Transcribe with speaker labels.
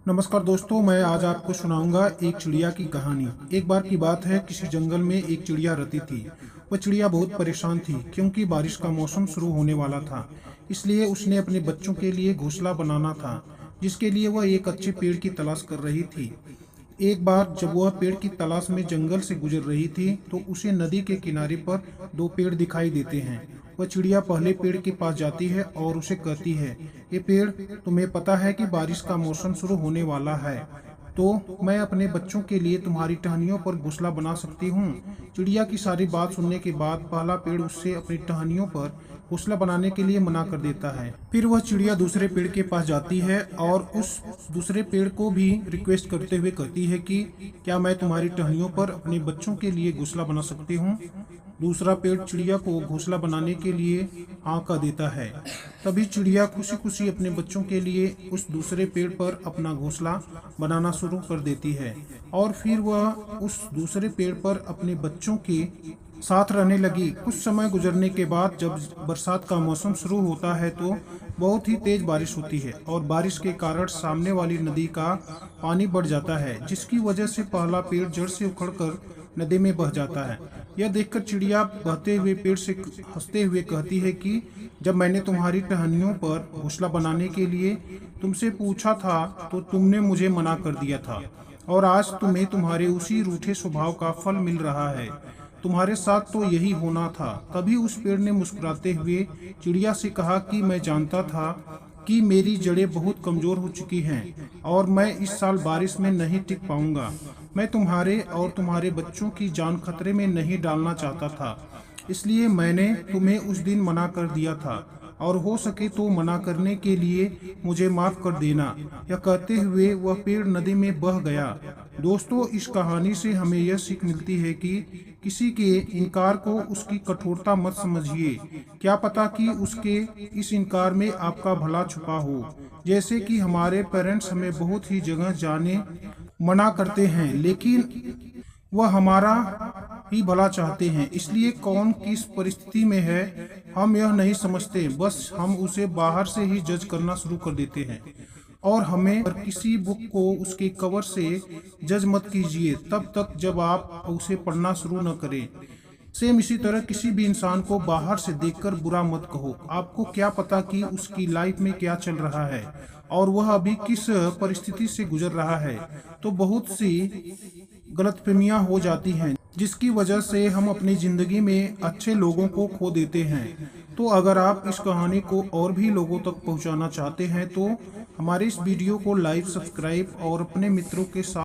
Speaker 1: नमस्कार दोस्तों, मैं आज आपको सुनाऊंगा एक चिड़िया की कहानी। एक बार की बात है, किसी जंगल में एक चिड़िया रहती थी। वह चिड़िया बहुत परेशान थी क्योंकि बारिश का मौसम शुरू होने वाला था। इसलिए उसने अपने बच्चों के लिए घोंसला बनाना था, जिसके लिए वह एक अच्छे पेड़ की तलाश कर रही थी। एक बार जब वह पेड़ की तलाश में जंगल से गुजर रही थी, तो उसे नदी के किनारे पर दो पेड़ दिखाई देते हैं। वह चिड़िया पहले पेड़ के पास जाती है और उसे कहती है, ये पेड़, तुम्हें पता है कि बारिश का मौसम शुरू होने वाला है, तो मैं अपने बच्चों के लिए तुम्हारी टहनियों पर घोंसला बना सकती हूँ। चिड़िया की सारी बात सुनने के बाद पहला पेड़ उससे अपनी टहनियों पर घोंसला बनाने के लिए मना कर देता है। फिर वह चिड़िया दूसरे पेड़ के पास जाती है और उस दूसरे पेड़ को भी रिक्वेस्ट करते हुए कहती है कि क्या मैं तुम्हारी टहनियों पर अपने बच्चों के लिए घोंसला बना सकती हूँ। दूसरा पेड़ चिड़िया को घोंसला बनाने के लिए हाँ कह देता है। तभी चिड़िया खुशी खुशी अपने बच्चों के लिए उस दूसरे पेड़ पर अपना घोंसला बनाना शुरू कर देती है और फिर वह उस दूसरे पेड़ पर अपने बच्चों के साथ रहने लगी। कुछ समय गुजरने के बाद जब बरसात का मौसम शुरू होता है, तो बहुत ही तेज बारिश होती है और बारिश के कारण सामने वाली नदी का पानी बढ़ जाता है, जिसकी वजह से पहला पेड़ जड़ से उखड़कर नदी में बह जाता है। यह देखकर चिड़िया बहते हुए पेड़ से हंसते हुए कहती है कि जब मैंने तुम्हारी टहनियों पर घोंसला बनाने के लिए तुमसे पूछा था, तो तुमने मुझे मना कर दिया था, और आज तुम्हें तुम्हारे उसी रूठे स्वभाव का फल मिल रहा है। तुम्हारे साथ तो यही होना था। तभी उस पेड़ ने मुस्कुराते हुए चिड़िया से कहा कि मैं जानता था कि मेरी जड़ें बहुत कमजोर हो चुकी हैं और मैं इस साल बारिश में नहीं टिक पाऊंगा। मैं तुम्हारे और तुम्हारे बच्चों की जान खतरे में नहीं डालना चाहता था, इसलिए मैंने तुम्हें उस दिन मना कर दिया था, और हो सके तो मना करने के लिए मुझे माफ कर देना। यह कहते हुए वह पेड़ नदी में बह गया। दोस्तों, इस कहानी से हमें यह सीख मिलती है कि किसी के इनकार को उसकी कठोरता मत समझिए। क्या पता कि उसके इस इनकार में आपका भला छुपा हो। जैसे कि हमारे पेरेंट्स हमें बहुत ही जगह जाने मना करते हैं, लेकिन वह हमारा ही भला चाहते हैं। इसलिए कौन किस परिस्थिति में है हम यह नहीं समझते, बस हम उसे बाहर से ही जज करना शुरू कर देते हैं। और हमें और किसी बुक को उसके कवर से जज मत कीजिए तब तक जब आप उसे पढ़ना शुरू न करें। सेम इसी तरह किसी भी इंसान को बाहर से देखकर बुरा मत कहो। आपको क्या पता कि उसकी लाइफ में क्या चल रहा है और वह अभी किस परिस्थिति से गुजर रहा है। तो बहुत सी गलतफहमियां हो जाती हैं, जिसकी वजह से हम अपनी ज़िंदगी में अच्छे लोगों को खो देते हैं। तो अगर आप इस कहानी को और भी लोगों तक पहुंचाना चाहते हैं, तो हमारे इस वीडियो को लाइक, सब्सक्राइब और अपने मित्रों के साथ